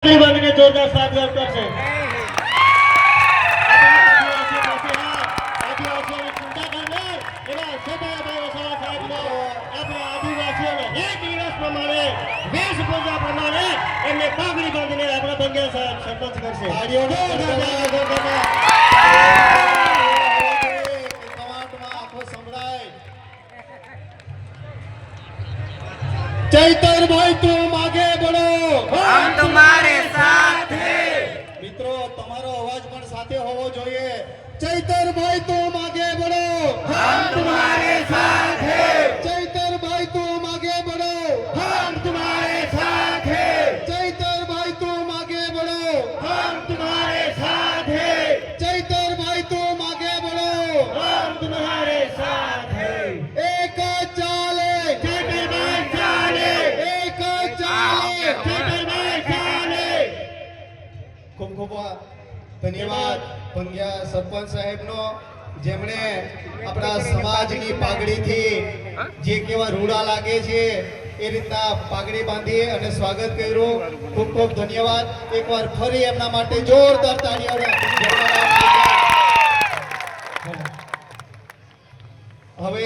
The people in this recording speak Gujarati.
બંને જોરદાર સ્વાગત કરશે. એમને પાઘડી બાંધીને આપણા બંગિયા સાહેબ સરપંચ કરશે. चैतर भाई तुम आगे बढ़ो, हम तुम्हारे साथ हैं. મિત્રો તમારો અવાજ પણ સાથે હોવો જોઈએ. ચૈતર ભાઈ तुम आगे बढ़ो, हम तुम्हारे साथ हैं. ચૈતર ભાઈ तुम आगे बढ़ो, हम तुम्हारे साथ हैं. ચૈતર ભાઈ तुम आगे बढ़ो, हम तुम्हारे साथ हैं. ચૈતર ભાઈ तुम आगे बढ़ो. हम तुम्हारे साथ हैं. एक चाले, चैतर भाई चाले. एक चाले. चैतर भाई चाले. ખૂબ ખૂબ ધન્યવાદ ભંગ્યા સરપંચ સાહેબનો, જેમણે આપણા સમાજની પાઘડીથી જે કેવા રૂડા લાગે છે એ રીતના પાઘડી બાંધી અને સ્વાગત કર્યું. ખૂબ ખૂબ ધન્યવાદ. એકવાર ફરી એમના માટે જોરદાર તાળીઓ. હવે